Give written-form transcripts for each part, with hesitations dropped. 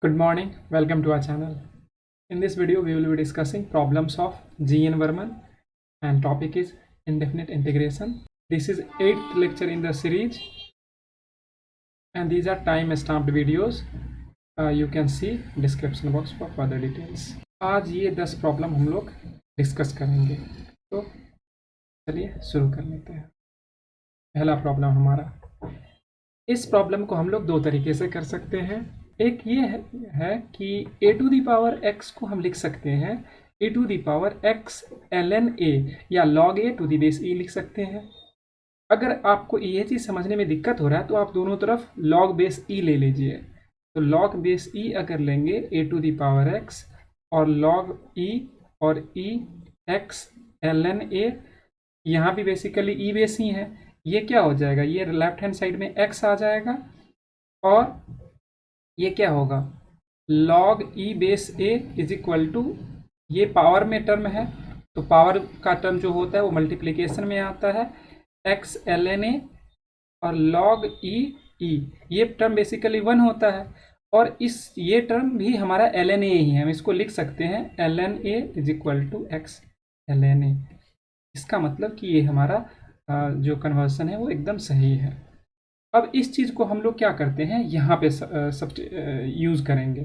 Good morning, welcome to our channel. In this video, we will be discussing problems of G.N. Varman and topic is indefinite integration. This is 8th lecture in the series and these are time stamped videos. You can see description box for further details. आज ये 10 problem हम लोग discuss करेंगे, तो चलिए शुरू कर लेते हैं। पहला प्रॉब्लम हमारा, इस प्रॉब्लम को हम लोग दो तरीके से कर सकते हैं। एक ये है कि a to the power x को हम लिख सकते हैं a to the power x ln a या log a to the base e लिख सकते हैं। अगर आपको ये चीज़ समझने में दिक्कत हो रहा है तो आप दोनों तरफ log बेस e ले लीजिए। तो log बेस e अगर लेंगे a to the power x और log e और e x ln a, यहाँ भी बेसिकली e बेस e है, ये क्या हो जाएगा, ये लेफ्ट हैंड साइड में x आ जाएगा और ये क्या होगा log e base a is equal to, ये पावर में टर्म है तो पावर का टर्म जो होता है वो मल्टीप्लिकेशन में आता है, x ln a और log e e, ये टर्म बेसिकली 1 होता है और ये टर्म भी हमारा ln a ही है। हम इसको लिख सकते हैं ln a is equal to x ln a। इसका मतलब कि ये हमारा जो कन्वर्सन है वो एकदम सही है। अब इस चीज़ को हम लोग क्या करते हैं, यहाँ पे सब यूज़ करेंगे।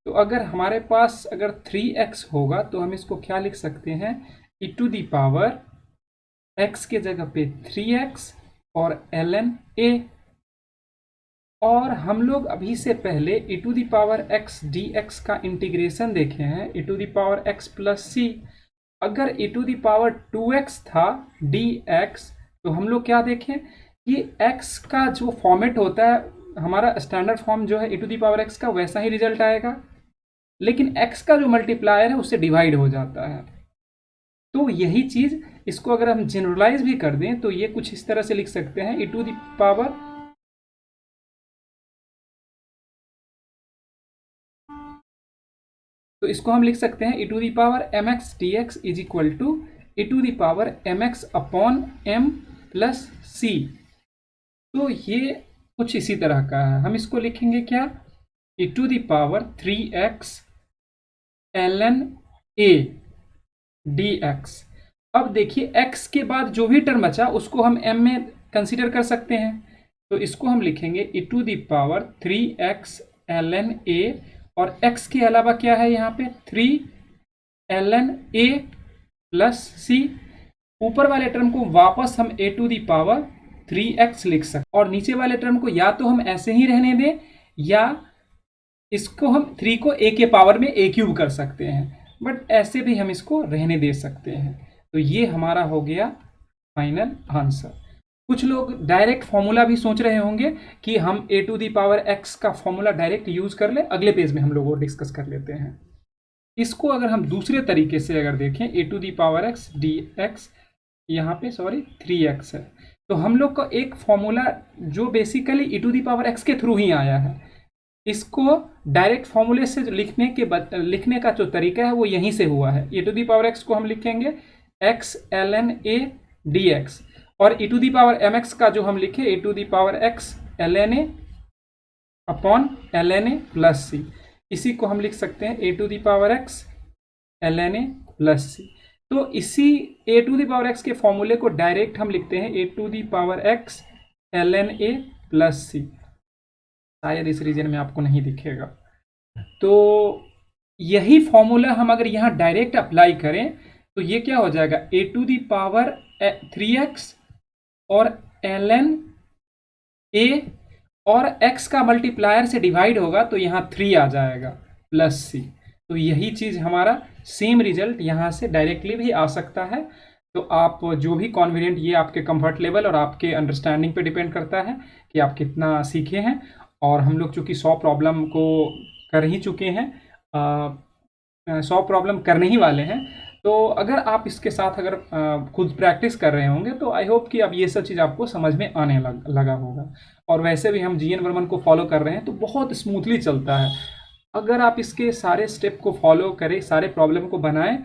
तो अगर हमारे पास अगर 3x होगा तो हम इसको क्या लिख सकते हैं, e to the power x के जगह पे 3x और ln a, और हम लोग अभी से पहले e to the power x dx का इंटीग्रेशन देखे हैं, e to the power x plus c। अगर e to the power 2x था dx तो हम लोग क्या देखें कि x का जो फॉर्मेट होता है, हमारा स्टैंडर्ड फॉर्म जो है e to the power x का, वैसा ही रिजल्ट आएगा, लेकिन x का जो मल्टीप्लायर है उससे डिवाइड हो जाता है। तो यही चीज़, इसको अगर हम जनरलाइज भी कर दें तो ये कुछ इस तरह से लिख सकते हैं, e टू दी पावर तो इसको हम लिख सकते हैं e to the power mx dx is equal to e to the power mx upon m plus c। तो ये कुछ इसी तरह का है। हम इसको लिखेंगे क्या, e to the power 3x ln a dx। अब देखिए x के बाद जो भी टर्म बचा उसको हम m में कंसीडर कर सकते हैं, तो इसको हम लिखेंगे e to the power 3x ln a और x के अलावा क्या है यहाँ पे 3 ln a प्लस c। ऊपर वाले टर्म को वापस हम a to the power 3x लिख सकते और नीचे वाले टर्म को या तो हम ऐसे ही रहने दें या इसको हम 3 को a के पावर में a क्यूब कर सकते हैं, बट ऐसे भी हम इसको रहने दे सकते हैं। तो ये हमारा हो गया फाइनल आंसर। कुछ लोग डायरेक्ट फॉर्मूला भी सोच रहे होंगे कि हम a to the power x का फॉर्मूला डायरेक्ट यूज कर ले, अगले पेज में हम लोग वो डिस्कस कर लेते हैं। इसको अगर हम दूसरे तरीके से अगर देखें, a to the power x dx, यहाँ पे 3x है, तो हम लोग का एक फॉर्मूला जो basically e to the power x के थ्रू ही आया है, इसको डायरेक्ट फॉर्मूले से लिखने का जो तरीका है वो यहीं से हुआ है। e to the power x को हम लिखेंगे x ln a dx और e to the power mx का जो हम लिखे e to the power x ln a upon ln a plus c। इसी को हम लिख सकते हैं a to the power x ln a plus c। तो इसी a to the power x के फॉर्मूले को डायरेक्ट हम लिखते हैं a to the power x ln a plus c। शायद इस रीजन में आपको नहीं दिखेगा। तो यही फॉर्मूला हम अगर यहाँ डायरेक्ट अप्लाई करें तो ये क्या हो जाएगा, a to the power 3x और ln a और x का मल्टीप्लायर से डिवाइड होगा तो यहाँ 3 आ जाएगा प्लस c। तो यही चीज़ हमारा सेम रिजल्ट यहाँ से डायरेक्टली भी आ सकता है। तो आप जो भी कॉन्फिडेंट, ये आपके कंफर्ट लेवल और आपके अंडरस्टैंडिंग पे डिपेंड करता है कि आप कितना सीखे हैं। और हम लोग चूँकि 100 प्रॉब्लम को कर ही चुके हैं, 100 प्रॉब्लम करने ही वाले हैं, तो अगर आप इसके साथ अगर खुद प्रैक्टिस कर रहे होंगे तो आई होप कि अब ये सब चीज़ आपको समझ में आने लगा होगा। और वैसे भी हम G.N. वर्मन को फॉलो कर रहे हैं तो बहुत स्मूथली चलता है। अगर आप इसके सारे स्टेप को फॉलो करें, सारे प्रॉब्लम को बनाएं,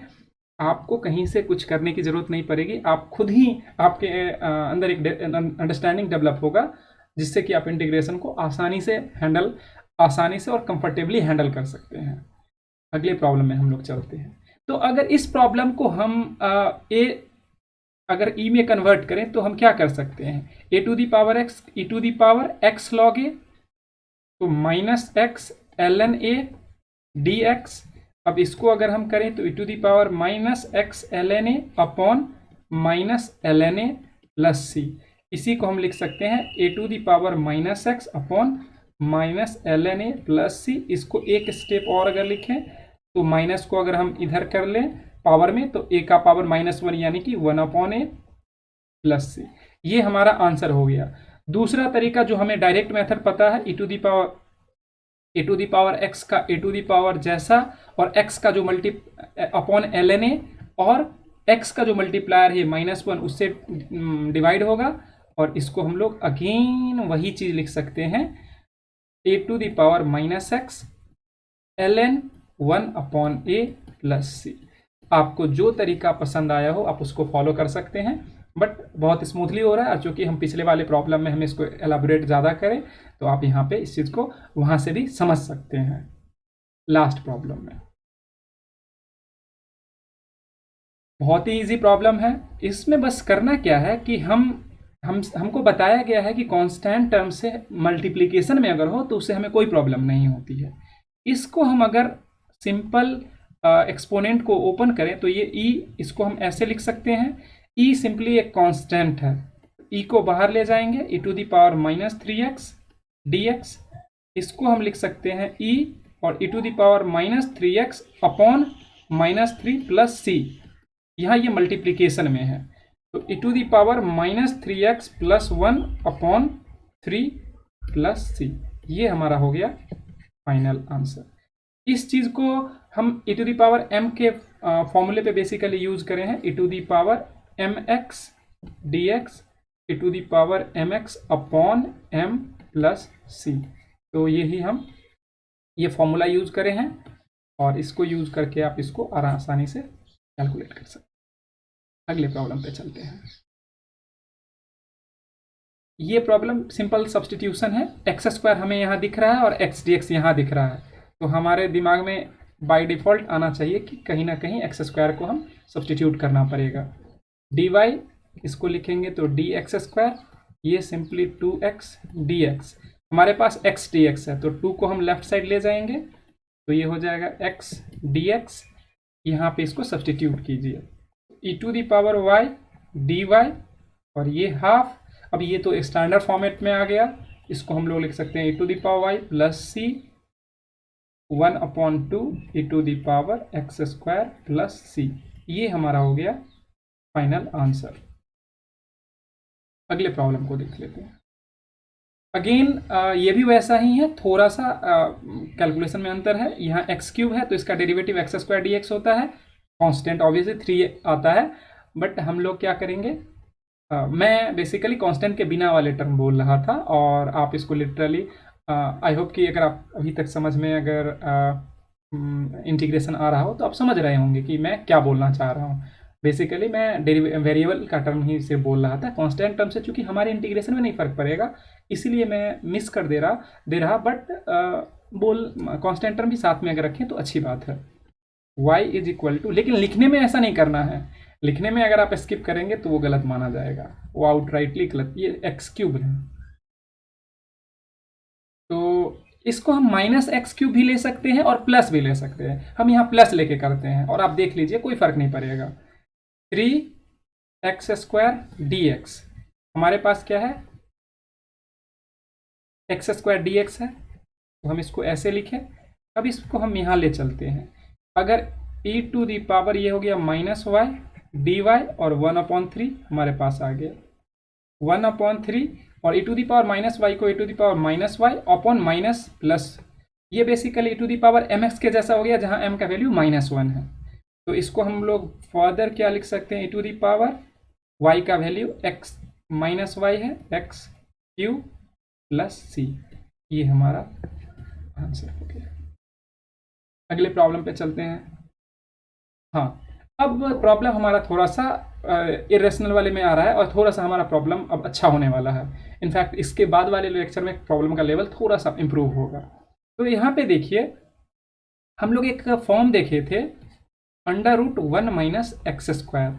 आपको कहीं से कुछ करने की ज़रूरत नहीं पड़ेगी। आप खुद ही, आपके अंदर एक अंडरस्टैंडिंग डेवलप होगा जिससे कि आप इंटीग्रेशन को आसानी से हैंडल आसानी से और कंफर्टेबली हैंडल कर सकते हैं। अगले प्रॉब्लम में हम लोग चलते हैं। तो अगर इस प्रॉब्लम को हम अगर ई में कन्वर्ट करें तो हम क्या कर सकते हैं, a to the power x e to the power x log a, तो minus x l n a d x. अब इसको अगर हम करें तो e to the power minus x l n a upon minus l n a plus c. इसी को हम लिख सकते हैं a to the power minus x upon minus l n a plus c. इसको एक स्टेप और अगर लिखें तो माइनस को अगर हम इधर कर लें पावर में तो ए का पावर -1 यानी कि 1 अपॉन ए प्लस सी। ये हमारा आंसर हो गया। दूसरा तरीका जो हमें डायरेक्ट मेथड पता है, ए टू दी पावर एक्स का ए टू दी पावर जैसा और एक्स का जो multi upon l n a और एक्स का जो मल्टीप्लायर है -1 उससे डिवाइड होगा, और इसको हम लोग अगेन वही चीज लिख सकते हैं a to the power minus x l n 1 upon a plus c. आपको जो तरीका पसंद आया हो आप उसको फॉलो कर सकते हैं, बट बहुत स्मूथली हो रहा है। और चूंकि हम पिछले वाले प्रॉब्लम में हमें इसको एलाबोरेट ज़्यादा करें तो आप यहाँ पे इस चीज़ को वहाँ से भी समझ सकते हैं। लास्ट प्रॉब्लम में बहुत ही इजी प्रॉब्लम है। इसमें बस करना क्या है कि हमको बताया गया है कि कांस्टेंट टर्म से मल्टीप्लिकेशन में अगर हो तो उससे हमें कोई प्रॉब्लम नहीं होती है। इसको हम अगर सिंपल एक्सपोनेंट को ओपन करें तो ये ई, इसको हम ऐसे लिख सकते हैं, ई सिंपली एक कांस्टेंट है। ई को बाहर ले जाएंगे, e to the power -3x dx। इसको हम लिख सकते हैं ई और e to the power -3x upon -3 plus c. यहाँ ये मल्टीप्लिकेशन में है तो e to the power -3x plus 1 upon 3 plus c. ये हमारा हो गया फाइनल आंसर। इस चीज़ को हम e to the power m के फॉर्मूले पे बेसिकली यूज करें हैं, e to the power mx dx e to the power mx upon m plus c। तो यही हम ये फॉर्मूला यूज करें हैं और इसको यूज करके आप इसको आसानी से कैलकुलेट कर सकते हैं। अगले प्रॉब्लम पे चलते हैं। ये प्रॉब्लम सिंपल सब्सटीट्यूशन है। एक्स स्क्वायर हमें यहाँ दिख रहा है और एक्स डी एक्स यहाँ दिख रहा है, तो हमारे दिमाग में बाय डिफ़ॉल्ट आना चाहिए कि कहीं ना कहीं एक्स स्क्वायर को हम सब्सटीट्यूट करना पड़ेगा। डी वाई इसको लिखेंगे तो डी एक्स स्क्वायर, ये सिंपली 2x dx। हमारे पास x dx है तो 2 को हम लेफ्ट साइड ले जाएंगे तो ये हो जाएगा x dx। यहाँ पे इसको सब्सटीट्यूट कीजिए, e to the power y dy और ये हाफ। अब ये तो स्टैंडर्ड फॉर्मेट में आ गया, इसको हम लोग लिख सकते हैं e to the power y plus c 1 upon 2 e to the power x square plus c. ये हमारा हो गया फाइनल आंसर। अगले प्रॉब्लम को देख लेते हैं। अगेन ये भी वैसा ही है, थोड़ा सा कैलकुलेशन में अंतर है। यहाँ एक्स क्यूब है तो इसका derivative x square D x होता है, कांस्टेंट ऑब्वियसली 3 आता है। बट हम लोग क्या करेंगे, मैं बेसिकली कांस्टेंट के बिना वाले टर्म बोल रहा था और आप इसको लिटरली आई होप कि अगर आप अभी तक समझ में अगर इंटीग्रेशन आ रहा हो तो आप समझ रहे होंगे कि मैं क्या बोलना चाह रहा हूँ। बेसिकली मैं वेरिएबल का टर्म ही से बोल रहा था, कांस्टेंट टर्म से चूंकि हमारे इंटीग्रेशन में नहीं फ़र्क पड़ेगा इसीलिए मैं मिस कर दे रहा। बट कांस्टेंट टर्म भी साथ में अगर रखें तो अच्छी बात है। y इज इक्वल टू, लेकिन लिखने में ऐसा नहीं करना है। लिखने में अगर आप स्किप करेंगे तो वो गलत माना जाएगा, वो आउटराइटली गलत। ये एक्स क्यूब है तो इसको हम -x³ भी ले सकते हैं और प्लस भी ले सकते हैं। हम यहाँ प्लस लेके करते हैं और आप देख लीजिए कोई फर्क नहीं पड़ेगा। 3x² dx हमारे पास क्या है, x² dx है तो हम इसको ऐसे लिखें। अब इसको हम यहाँ ले चलते हैं। अगर e टू दी पावर ये हो गया -y dy और 1/3 हमारे पास आ गया 1/3 और e to the power -y को e to the power -y upon minus plus, ये basically e to the power mx के जैसा हो गया जहाँ m का वैल्यू -1 है। तो इसको हम लोग फर्दर क्या लिख सकते हैं, e to the power y का वैल्यू x -y है x³ प्लस c। ये हमारा आंसर हो गया। अगले प्रॉब्लम पे चलते हैं। हाँ, अब प्रॉब्लम हमारा थोड़ा सा इरेशनल वाले में आ रहा है और थोड़ा सा हमारा प्रॉब्लम अब अच्छा होने वाला है। इनफैक्ट इसके बाद वाले लेक्चर में प्रॉब्लम का लेवल थोड़ा सा इम्प्रूव होगा। तो यहाँ पे देखिए हम लोग एक फॉर्म देखे थे √1 minus x square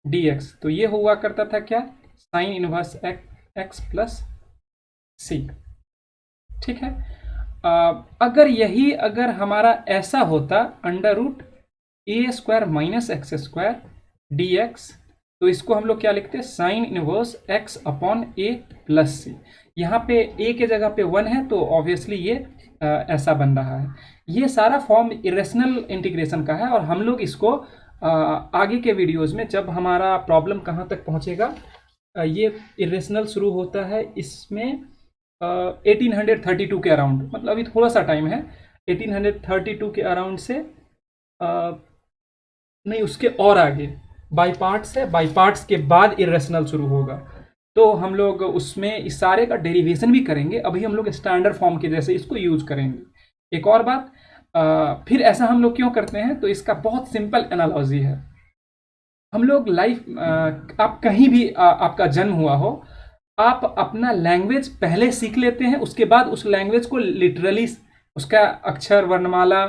D x. तो ये हुआ करता था क्या, साइन इनवर्स एक्स प्लस सी। ठीक है, अगर हमारा ऐसा होता √a² minus x square D x, तो इसको हम लोग क्या लिखते हैं, sine inverse x upon a plus c. यहाँ पे ए के जगह पे 1 है तो ऑब्वियसली ये ऐसा बन रहा है। ये सारा फॉर्म इरेशनल इंटीग्रेशन का है और हम लोग इसको आगे के वीडियोस में, जब हमारा प्रॉब्लम कहाँ तक पहुँचेगा, ये इरेशनल शुरू होता है इसमें 1832 के अराउंड, मतलब अभी थोड़ा सा टाइम है, 1832 के अराउंड से नहीं उसके और आगे बाई पार्ट्स है, बाई पार्ट्स के बाद इरेशनल शुरू होगा। तो हम लोग उसमें इस सारे का डेरिवेशन भी करेंगे। अभी हम लोग स्टैंडर्ड फॉर्म के जैसे इसको यूज करेंगे। एक और बात, फिर ऐसा हम लोग क्यों करते हैं, तो इसका बहुत सिंपल एनालॉजी है। हम लोग लाइफ आप कहीं भी आपका जन्म हुआ हो, आप अपना लैंग्वेज पहले सीख लेते हैं, उसके बाद उस लैंग्वेज को लिटरली उसका अक्षर, वर्णमाला,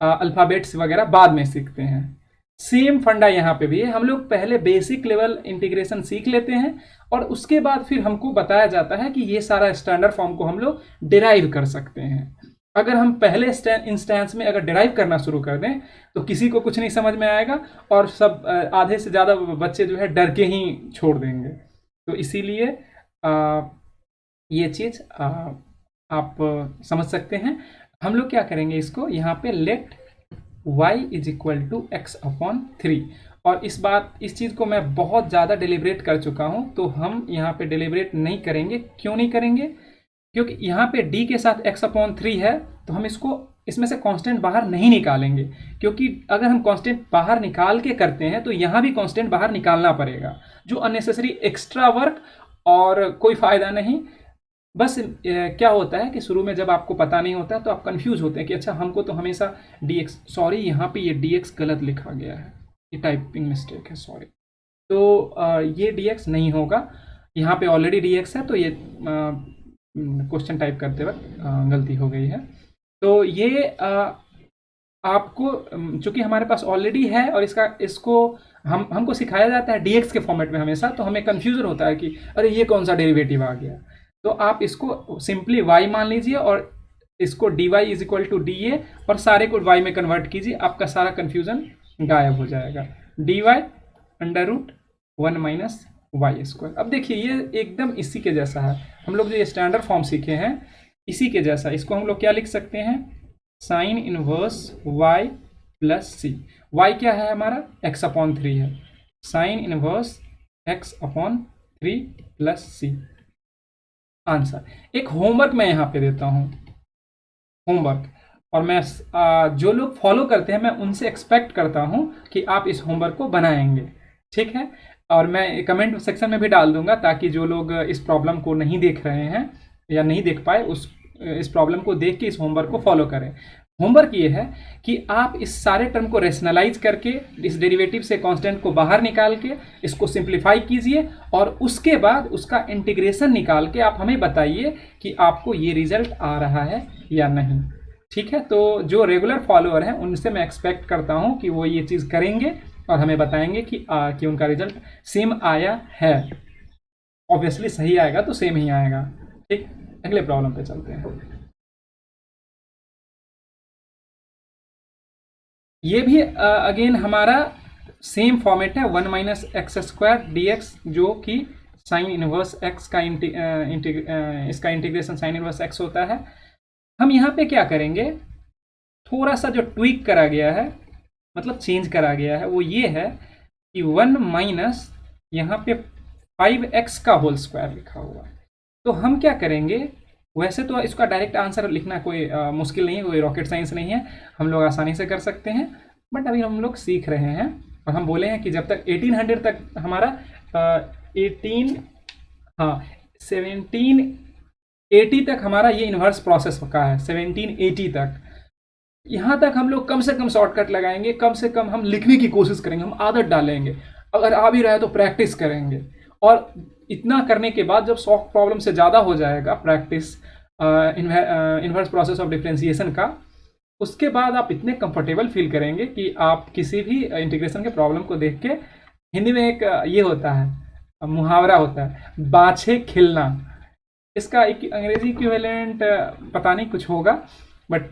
अल्फ़ाबेट्स वगैरह बाद में सीखते हैं। सेम फंडा यहाँ पे भी है। हम लोग पहले बेसिक लेवल इंटीग्रेशन सीख लेते हैं और उसके बाद फिर हमको बताया जाता है कि ये सारा स्टैंडर्ड फॉर्म को हम लोग डिराइव कर सकते हैं। अगर हम पहले इंस्टेंस में अगर डिराइव करना शुरू कर दें तो किसी को कुछ नहीं समझ में आएगा और सब आधे से ज़्यादा बच्चे जो है डर के ही छोड़ देंगे। तो इसीलिए ये चीज़ आप समझ सकते हैं। हम लोग क्या करेंगे, इसको यहाँ पे let y is equal to x upon 3, और इस चीज़ को मैं बहुत ज़्यादा डिलिब्रेट कर चुका हूँ, तो हम यहाँ पे डिलिब्रेट नहीं करेंगे। क्यों नहीं करेंगे, क्योंकि यहाँ पे d के साथ x अपॉन 3 है, तो हम इसमें से कांस्टेंट बाहर नहीं निकालेंगे, क्योंकि अगर हम कांस्टेंट बाहर निकाल के करते हैं तो यहाँ भी कांस्टेंट बाहर निकालना पड़ेगा, जो अननेसेसरी एक्स्ट्रा वर्क और कोई फ़ायदा नहीं। बस क्या होता है कि शुरू में जब आपको पता नहीं होता तो आप कंफ्यूज होते हैं कि अच्छा हमको तो हमेशा dx, सॉरी यहाँ पे ये dx गलत लिखा गया है, ये टाइपिंग मिस्टेक है, सॉरी। तो ये dx नहीं होगा, यहाँ पे ऑलरेडी dx है, तो ये क्वेश्चन टाइप करते वक्त गलती हो गई है। तो ये आपको चूंकि हमारे पास ऑलरेडी है और इसको हमको सिखाया जाता है dx के फॉर्मेट में हमेशा, तो हमें कन्फ्यूजन होता है कि अरे ये कौन सा डेरिवेटिव आ गया। तो आप इसको सिंपली y मान लीजिए और इसको dy is equal to da और सारे को y में कन्वर्ट कीजिए, आपका सारा कन्फ्यूजन गायब हो जाएगा। dy √1 minus y square. अब देखिए ये एकदम इसी के जैसा है, हम लोग जो ये स्टैंडर्ड फॉर्म सीखे हैं इसी के जैसा। इसको हम लोग क्या लिख सकते हैं, sine inverse y plus c. y क्या है हमारा, x अपॉन 3 है, sine inverse x upon 3 plus c. Answer. एक होमवर्क मैं यहाँ पे देता हूँ, होमवर्क, और मैं जो लोग फॉलो करते हैं मैं उनसे एक्सपेक्ट करता हूँ कि आप इस होमवर्क को बनाएंगे, ठीक है। और मैं कमेंट सेक्शन में भी डाल दूंगा ताकि जो लोग इस प्रॉब्लम को नहीं देख रहे हैं या नहीं देख पाए इस प्रॉब्लम को देख के इस होमवर्क को फॉलो करें। होमवर्क ये है कि आप इस सारे टर्म को रेशनलाइज करके इस डेरिवेटिव से कांस्टेंट को बाहर निकाल के इसको सिंप्लीफाई कीजिए और उसके बाद उसका इंटीग्रेशन निकाल के आप हमें बताइए कि आपको ये रिजल्ट आ रहा है या नहीं, ठीक है। तो जो रेगुलर फॉलोअर हैं उनसे मैं एक्सपेक्ट करता हूँ कि वो ये चीज़ करेंगे और हमें बताएंगे कि उनका रिजल्ट सेम आया है। ऑब्वियसली सही आएगा तो सेम ही आएगा, ठीक। अगले प्रॉब्लम पे चलते हैं। ये भी अगेन हमारा सेम फॉर्मेट है, 1 minus x square D x, जो कि साइन इनवर्स एक्स का इसका इंटीग्रेशन साइन इनवर्स एक्स होता है। हम यहाँ पे क्या करेंगे, थोड़ा सा जो ट्वीक करा गया है, मतलब चेंज करा गया है, वो ये है कि 1 माइनस यहाँ पे 5x का होल स्क्वायर लिखा हुआ है। तो हम क्या करेंगे, वैसे तो इसका डायरेक्ट आंसर लिखना कोई मुश्किल नहीं है, कोई रॉकेट साइंस नहीं है, हम लोग आसानी से कर सकते हैं, बट अभी हम लोग सीख रहे हैं। और हम बोले हैं कि जब तक 1800 तक हमारा 1780 तक हमारा ये इन्वर्स प्रोसेस का है, 1780 तक, यहाँ तक हम लोग कम से कम शॉर्टकट लगाएंगे, कम से कम हम लिखने की कोशिश करेंगे, हम आदत डालेंगे, अगर आ भी रहा है तो प्रैक्टिस करेंगे। और इतना करने के बाद जब सॉफ्ट प्रॉब्लम से ज़्यादा हो जाएगा practice, inverse process of differentiation का, उसके बाद आप इतने कंफर्टेबल फील करेंगे कि आप किसी भी इंटीग्रेशन के प्रॉब्लम को देख के, हिंदी में एक ये होता है मुहावरा होता है, बाछे खिलना, इसका एक अंग्रेजी इक्विवेलेंट पता नहीं कुछ होगा, बट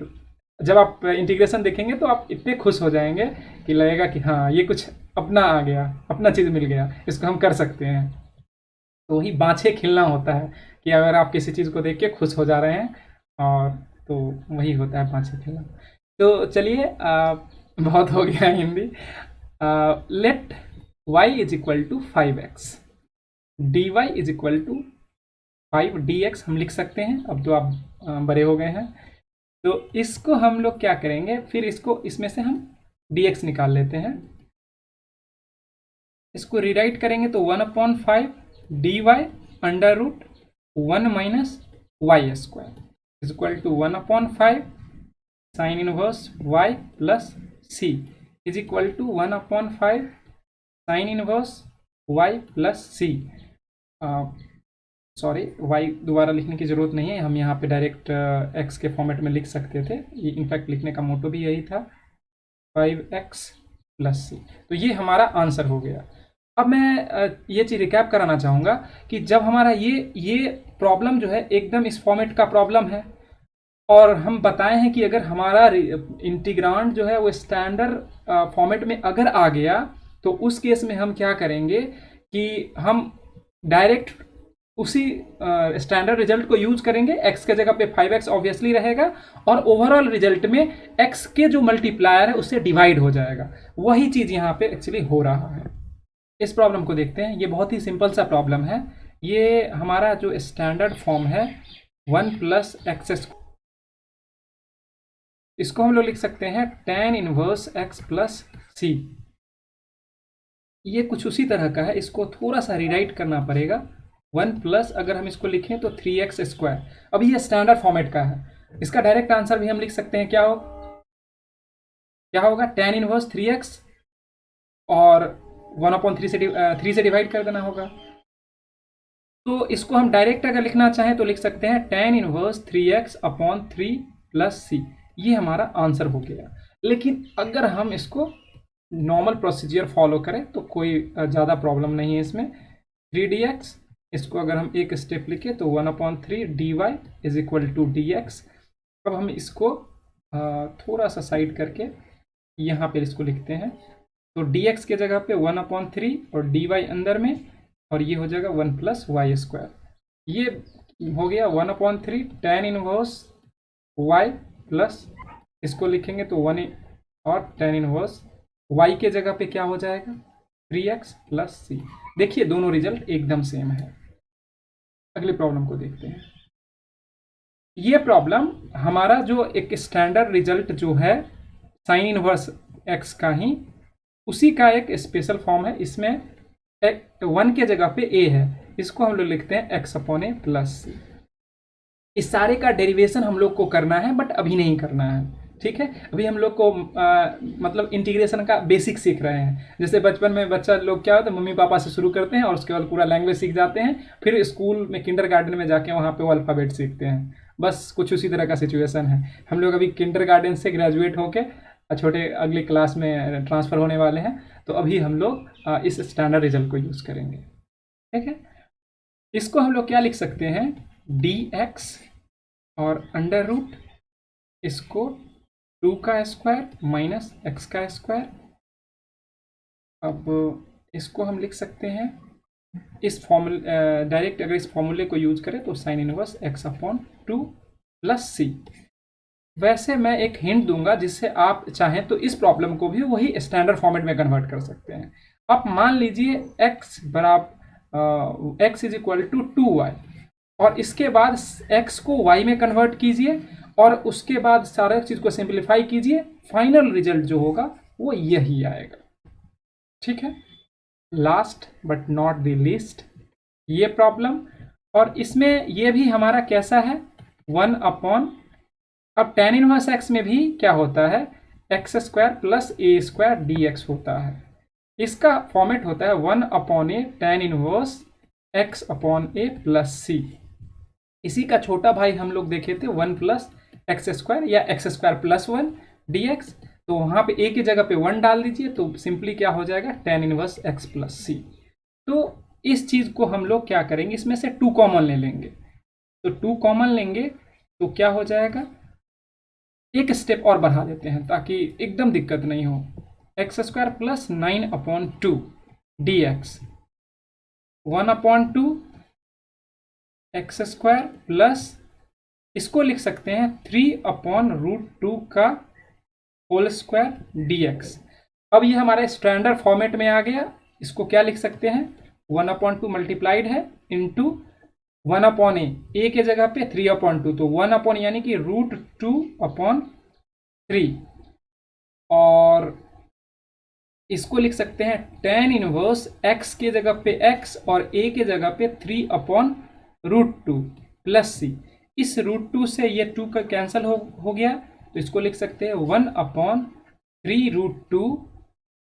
जब आप इंटीग्रेशन देखेंगे तो आप इतने खुश हो जाएंगे कि लगेगा कि हाँ ये कुछ अपना आ गया, अपना चीज़ मिल गया, इसको हम कर सकते हैं। तो वही बाछे खिलना होता है कि अगर आप किसी चीज़ को देख के खुश हो जा रहे हैं, और तो वही होता है बाछे खिलना। तो चलिए बहुत हो गया Hindi. Let y is equal to 5x, dy is equal to 5dx हम लिख सकते हैं, अब तो आप बड़े हो गए हैं। तो इसको हम लोग क्या करेंगे, फिर इसको इसमें से हम dx निकाल लेते हैं, इसको रीराइट करेंगे तो 1/5 dy under root 1 minus y square is equal to 1/5 sine inverse y plus c is equal to 1/5 sine inverse y plus c। Sorry, y दोबारा लिखने की ज़रूरत नहीं है, हम यहाँ पे डायरेक्ट x के फॉर्मेट में लिख सकते थे, ये इनफैक्ट लिखने का मोटो भी यही था, 5x प्लस c। तो ये हमारा आंसर हो गया। अब मैं ये चीज़ रिकैप कराना चाहूँगा कि जब हमारा ये प्रॉब्लम जो है एकदम इस फॉर्मेट का प्रॉब्लम है, और हम बताए हैं कि अगर हमारा इंटीग्रांड जो है वो स्टैंडर्ड फॉर्मेट में अगर आ गया, तो उस केस में हम क्या करेंगे कि हम डायरेक्ट उसी स्टैंडर्ड रिजल्ट को यूज करेंगे, x के जगह पे 5x ऑब्वियसली रहेगा, और ओवरऑल रिजल्ट में x के जो मल्टीप्लायर है उससे डिवाइड हो जाएगा। वही चीज़ यहाँ पे एक्चुअली हो रहा है। इस प्रॉब्लम को देखते हैं, ये बहुत ही सिंपल सा प्रॉब्लम है। ये हमारा जो स्टैंडर्ड फॉर्म है 1 प्लस एक्स, इसको हम लोग लिख सकते हैं tan inverse x plus c। ये कुछ उसी तरह का है, इसको थोड़ा सा रिराइट करना पड़ेगा। 1 प्लस अगर हम इसको लिखें तो 3x स्क्वायर, अभी ये स्टैंडर्ड फॉर्मेट का है, इसका डायरेक्ट आंसर भी हम लिख सकते हैं, क्या होगा tan इनवर्स 3x और 1/3 से डिवाइड कर देना होगा। तो इसको हम डायरेक्ट अगर लिखना चाहें तो लिख सकते हैं tan inverse 3x/3 plus c, ये हमारा आंसर हो गया। लेकिन अगर हम इसको नॉर्मल प्रोसीजर फॉलो करें तो कोई ज़्यादा प्रॉब्लम नहीं है इसमें। 3dx, इसको अगर हम एक स्टेप लिखें तो 1/3 dy is equal to dx। अब हम इसको थोड़ा सा साइड करके यहाँ पे इसको लिखते हैं, तो dx के जगह पे 1/3 और dy अंदर में, और ये हो जाएगा 1 प्लस वाई स्क्वायर। ये हो गया 1/3 tan इनवर्स y प्लस, इसको लिखेंगे तो 1 और tan इनवर्स y के जगह पे क्या हो जाएगा 3x प्लस c। देखिए दोनों रिजल्ट एकदम सेम है। अगली प्रॉब्लम को देखते हैं। ये प्रॉब्लम हमारा जो एक स्टैंडर्ड रिजल्ट जो है साइन इनवर्स x का ही, उसी का एक स्पेशल फॉर्म है। इसमें 1 के जगह पे a है, इसको हम लोग लिखते हैं x/a प्लस c। इस सारे का डेरिवेशन हम लोग को करना है, बट अभी नहीं करना है, ठीक है। अभी हम लोग को मतलब इंटीग्रेशन का बेसिक सीख रहे हैं। जैसे बचपन में बच्चा लोग क्या होता है, मम्मी पापा से शुरू करते हैं और उसके बाद पूरा लैंग्वेज सीख जाते हैं, फिर स्कूल में किंडरगार्टन में जाके वहाँ पे वो अल्फ़ाबेट सीखते हैं। बस कुछ उसी तरह का सिचुएशन है। हम लोग अभी किंडरगार्टन से ग्रेजुएट होके छोटे अगली क्लास में ट्रांसफ़र होने वाले हैं, तो अभी हम लोग इस स्टैंडर्ड रिजल्ट को यूज़ करेंगे, ठीक है। इसको हम लोग क्या लिख सकते हैं, dx और अंडर रूट इसको 2 का स्क्वायर माइनस x का स्क्वायर। अब इसको हम लिख सकते हैं इस फॉर्मूले, डायरेक्ट अगर इस फॉर्मूले को यूज करें तो sine inverse x/2 plus c। वैसे मैं एक हिंट दूंगा जिससे आप चाहें तो इस प्रॉब्लम को भी वही स्टैंडर्ड फॉर्मेट में कन्वर्ट कर सकते हैं। आप मान लीजिए x is equal to 2y, और इसके बाद x को y में कन्वर्ट कीजिए और उसके बाद सारा चीज़ को सिंप्लीफाई कीजिए, फाइनल रिजल्ट जो होगा वो यही आएगा, ठीक है। Last but not the least ये प्रॉब्लम, और इसमें ये भी हमारा कैसा है 1/, अब tan इनवर्स x में भी क्या होता है x² प्लस a² dx होता है। इसका फॉर्मेट होता है 1/a tan inverse x/a plus c। इसी का छोटा भाई हम लोग देखे थे 1 प्लस एक्स स्क्वायर या x square plus 1 D x. तो वहाँ पे ए की जगह पे 1 डाल दीजिए तो सिंपली क्या हो जाएगा, tan इनवर्स एक्स प्लस सी। तो इस चीज़ को हम लोग क्या करेंगे, इसमें से 2 कॉमन ले लेंगे। तो 2 कॉमन लेंगे तो क्या हो जाएगा, एक स्टेप और बढ़ा देते हैं ताकि एकदम दिक्कत नहीं हो। X square plus 9/2 D x, 1/2 x square plus, इसको लिख सकते हैं 3/√2 का होल स्क्वायर डी एक्स। अब ये हमारे स्टैंडर्ड फॉर्मेट में आ गया। इसको क्या लिख सकते हैं, 1/2 मल्टीप्लाइड है इंटू 1/a, ए के जगह पे 3/2, तो 1 यानी कि √2/3, और इसको लिख सकते हैं tan इनवर्स x के जगह पे x और a के जगह पे 3/√2 प्लस सी। इस √2 से ये 2 का कैंसिल हो गया, तो इसको लिख सकते हैं 1/3√2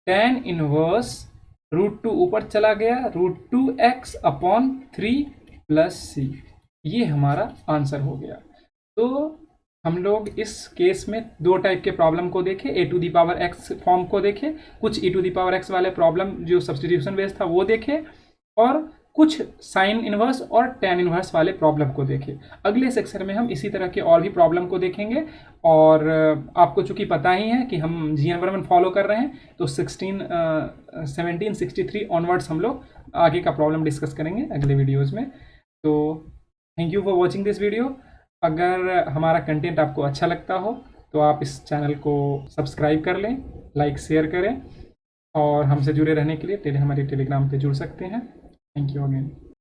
tan इनवर्स √2 ऊपर चला गया, √2x/3 प्लस सी। ये हमारा आंसर हो गया। तो हम लोग इस केस में 2 टाइप के प्रॉब्लम को देखे, e⁻x फॉर्म को देखे, कुछ e⁻x वाले प्रॉब्लम जो सब्स्टिट्यूशन बेस्ड था वो देखे, और कुछ साइन इनवर्स और tan इनवर्स वाले प्रॉब्लम को देखे। अगले सेक्शन में हम इसी तरह के और भी प्रॉब्लम को देखेंगे। और आपको चूंकि पता ही है कि हम GN वर्मन फॉलो कर रहे हैं, तो 1763 ऑनवर्ड्स हम लोग आगे का प्रॉब्लम डिस्कस करेंगे अगले वीडियोज़ में। तो thank you for watching this video. अगर हमारा कंटेंट आपको अच्छा लगता हो तो आप इस चैनल को सब्सक्राइब कर लें, लाइक शेयर करें, और हमसे जुड़े रहने के लिए हमारे टेलीग्राम पे जुड़ सकते हैं। Thank you again.